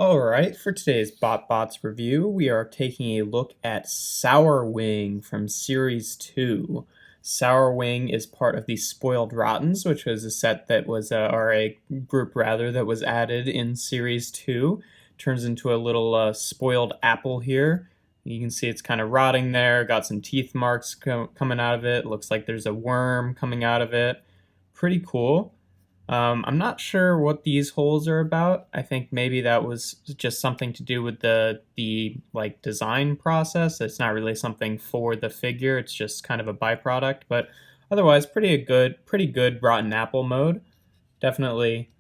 Alright, for today's BotBots review, we are taking a look at Sour Wing from Series 2. Sour Wing is part of the Spoiled Rottens, which was a set that was, or a group rather, that was added in Series 2. Turns into a little spoiled apple here. You can see it's kind of rotting there, got some teeth marks coming out of it. Looks like there's a worm coming out of it. Pretty cool. I'm not sure what these holes are about. I think maybe that was just something to do with the like design process. It's not really something for the figure. It's just kind of a byproduct. But otherwise, pretty good rotten apple mode. Definitely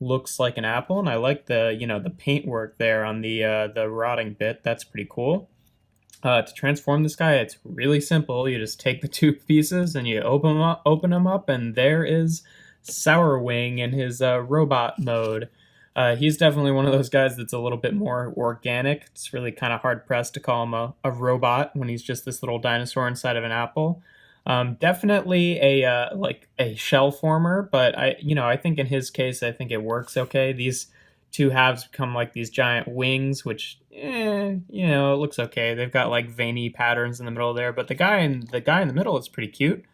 looks like an apple, and I like the paintwork there on the rotting bit. That's pretty cool. To transform this guy, it's really simple. You just take the two pieces and you open them up, and there is Sour Wing in his robot mode. He's definitely one of those guys that's a little bit more organic. It's really kind of hard pressed to call him a robot when he's just this little dinosaur inside of an apple. Definitely a like a shell former, but I think in his case, I think it works okay. These two halves become like these giant wings, which it looks okay. They've got like veiny patterns in the middle there, but the guy in the middle is pretty cute.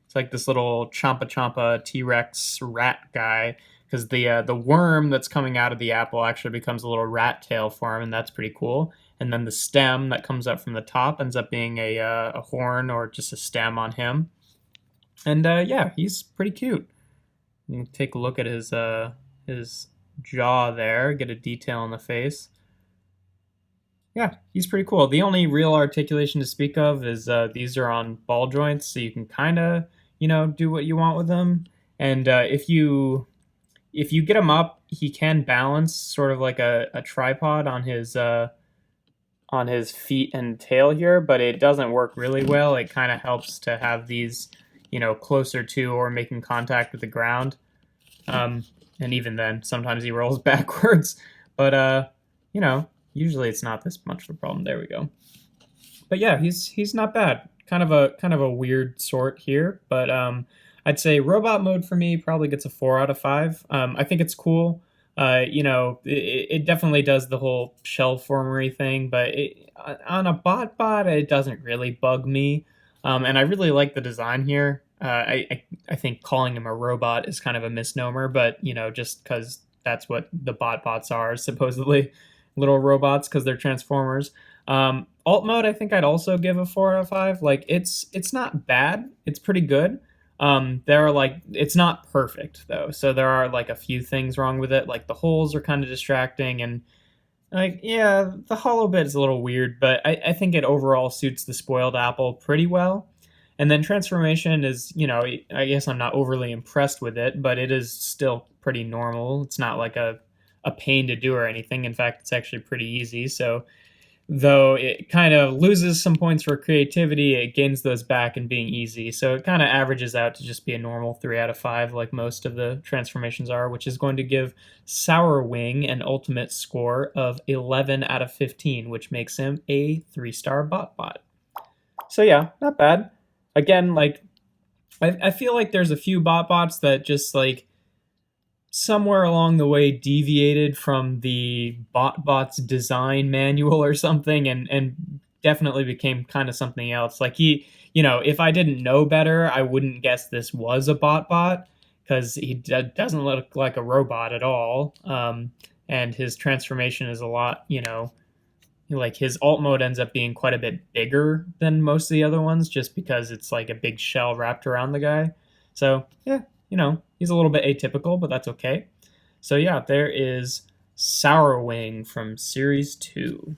It's like this little Champa Champa T-Rex rat guy, because the worm that's coming out of the apple actually becomes a little rat tail for him, and that's pretty cool. And then the stem that comes up from the top ends up being a horn or just a stem on him. And yeah, he's pretty cute. You can take a look at his jaw there, get a detail on the face. Yeah, he's pretty cool. The only real articulation to speak of is these are on ball joints, so you can kind of, do what you want with them. And if you get him up, he can balance sort of like a tripod on his feet and tail here, but it doesn't work really well. It kind of helps to have these, closer to or making contact with the ground. And even then, sometimes he rolls backwards. But usually it's not this much of a problem. There we go. But yeah, he's not bad. Kind of a weird sort here, but I'd say robot mode for me probably gets a 4 out of 5. I think it's cool. It definitely does the whole shell formery thing, but on a bot, it doesn't really bug me. And I really like the design here. I think calling him a robot is kind of a misnomer, but just because that's what the BotBots are, supposedly little robots, because they're Transformers. Alt mode, I think I'd also give a 4 out of 5. Like it's not bad. It's pretty good. It's not perfect though, so there are like a few things wrong with it. Like the holes are kind of distracting, and like the hollow bit is a little weird, but I think it overall suits the spoiled apple pretty well. And then transformation is, I guess I'm not overly impressed with it, but it is still pretty normal. It's not like a pain to do or anything. In fact, it's actually pretty easy. So though it kind of loses some points for creativity, it gains those back in being easy. So it kind of averages out to just be a normal 3 out of 5 like most of the transformations are, which is going to give Sour Wing an ultimate score of 11 out of 15, which makes him a 3-star BotBot. So yeah, not bad. Again, like I feel like there's a few BotBots that just like somewhere along the way deviated from the BotBots design manual or something, and definitely became kind of something else. Like if I didn't know better, I wouldn't guess this was a BotBot, because he doesn't look like a robot at all. And his transformation is a lot, like his alt mode ends up being quite a bit bigger than most of the other ones, just because it's like a big shell wrapped around the guy. So yeah, he's a little bit atypical, but that's okay. So yeah, there is Sour Wing from Series 2.